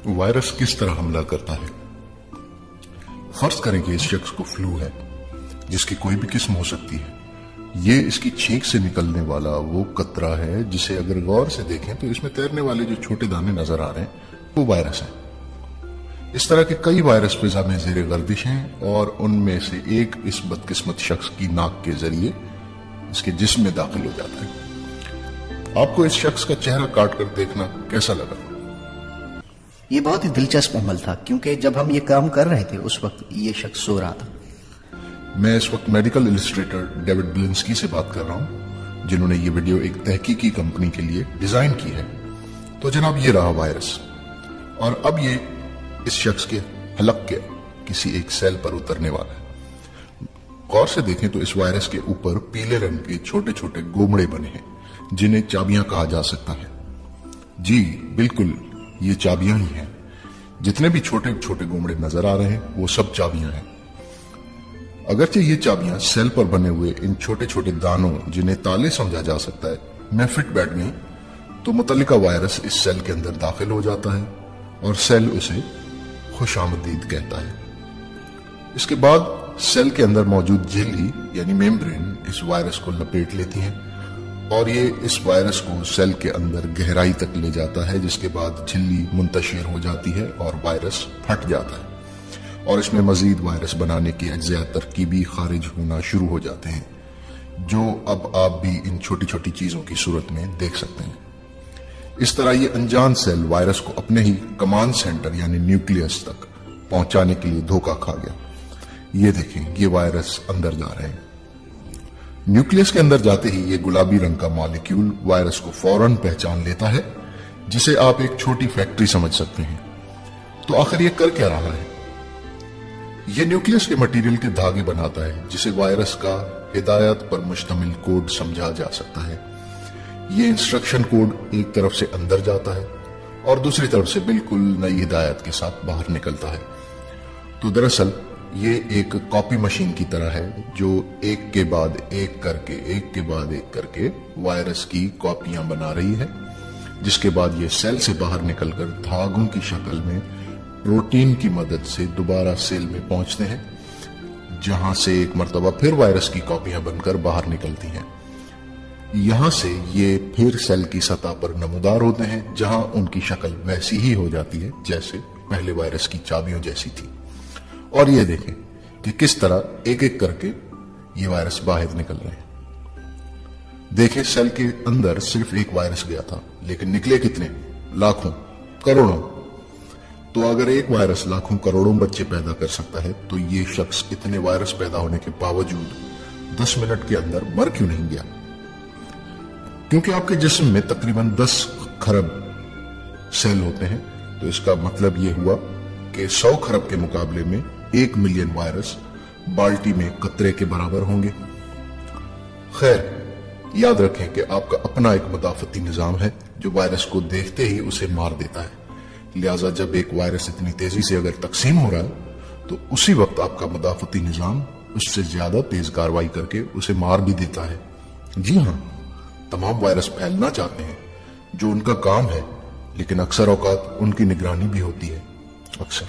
Virus किस तरह हमला करता है। फर्ज करें कि इस शख्स को फ्लू है, जिसकी कोई भी किस्म हो सकती है। ये इसकी छींक से निकलने वाला वो कतरा है जिसे अगर गौर से देखें तो इसमें तैरने वाले जो छोटे दाने नजर आ रहे हैं वो वायरस है। इस तरह के कई वायरस फिजा में ज़ेरे गर्दिश हैं और उनमें से एक इस बदकिस्मत शख्स की नाक के जरिए इसके जिस्म में दाखिल हो जाता है। आपको इस शख्स का चेहरा काट कर देखना कैसा लगा? ये बहुत ही दिलचस्प अमल था, क्योंकि जब हम ये काम कर रहे थे उस वक्त ये शख्स सो रहा था। मैं इस वक्त मेडिकल इलस्ट्रेटर डेविड बिलिंस्की से बात कर रहा हूं, जिन्होंने ये वीडियो एक तहकीकी कंपनी के लिए डिजाइन की है। तो जनाब, ये रहा वायरस, और अब ये इस शख्स के हलक के किसी एक सेल पर उतरने वाला है। गौर से देखें तो इस वायरस के ऊपर पीले रंग के छोटे छोटे गोमड़े बने हैं, जिन्हें चाबियां कहा जा सकता है। जी बिल्कुल, ये चाबियां ही हैं। जितने भी छोटे छोटे गोमड़े नजर आ रहे हैं वो सब चाबियां हैं। अगरचे ये चाबियां सेल पर बने हुए इन छोटे छोटे दानों, जिन्हें ताले समझा जा सकता है, में फिट बैठ गई तो मुतल्लिका वायरस इस सेल के अंदर दाखिल हो जाता है और सेल उसे खुशामदीद कहता है। इसके बाद सेल के अंदर मौजूद झिल्ली यानी मेम्ब्रेन इस वायरस को लपेट लेती है और ये इस वायरस को सेल के अंदर गहराई तक ले जाता है, जिसके बाद झिल्ली मुंतशिर हो जाती है और वायरस फट जाता है और इसमें मजीद वायरस बनाने के अज्जा तरकीबी खारिज होना शुरू हो जाते हैं, जो अब आप भी इन छोटी छोटी चीजों की सूरत में देख सकते हैं। इस तरह ये अनजान सेल वायरस को अपने ही कमांड सेंटर यानी न्यूक्लियस तक पहुंचाने के लिए धोखा खा गया। ये देखें, ये वायरस अंदर जा रहे हैं। न्यूक्लियस के अंदर जाते ही ये गुलाबी रंग का मॉलिक्यूल वायरस को फौरन पहचान लेता है, जिसे आप एक छोटी फैक्ट्री समझ सकते हैं। तो आखिर ये कर क्या रहा है? ये न्यूक्लियस के मटेरियल के धागे बनाता है, जिसे वायरस का हिदायत पर मुश्तमिल कोड समझा जा सकता है। ये इंस्ट्रक्शन कोड एक तरफ से अंदर जाता है और दूसरी तरफ से बिल्कुल नई हिदायत के साथ बाहर निकलता है। तो दरअसल ये एक कॉपी मशीन की तरह है, जो एक के बाद एक करके वायरस की कॉपियां बना रही है, जिसके बाद ये सेल से बाहर निकलकर धागों की शक्ल में प्रोटीन की मदद से दोबारा सेल में पहुंचते हैं, जहां से एक मर्तबा फिर वायरस की कॉपियां बनकर बाहर निकलती हैं। यहां से ये फिर सेल की सतह पर नमूदार होते हैं, जहां उनकी शक्ल वैसी ही हो जाती है जैसे पहले वायरस की चाबियों जैसी थी। और ये देखें कि किस तरह एक एक करके ये वायरस बाहर निकल रहे हैं। देखें, सेल के अंदर सिर्फ एक वायरस गया था, लेकिन निकले कितने? लाखों, करोड़ों। तो अगर एक वायरस लाखों करोड़ों बच्चे पैदा कर सकता है, तो ये शख्स इतने वायरस पैदा होने के बावजूद 10 मिनट के अंदर मर क्यों नहीं गया? क्योंकि आपके जिस्म में तकरीबन 10 खरब सेल होते हैं। तो इसका मतलब यह हुआ कि 100 खरब के मुकाबले में 1 मिलियन वायरस बाल्टी में कतरे के बराबर होंगे। खैर, याद रखें कि आपका अपना एक मुदाफती निजाम है जो वायरस को देखते ही उसे मार देता है। लिहाजा जब एक वायरस इतनी तेजी से अगर तकसीम हो रहा है तो उसी वक्त आपका मुदाफती निजाम उससे ज्यादा तेज कार्रवाई करके उसे मार भी देता है। जी हाँ, तमाम वायरस फैलना चाहते हैं, जो उनका काम है, लेकिन अक्सर औकात उनकी निगरानी भी होती है। अक्सर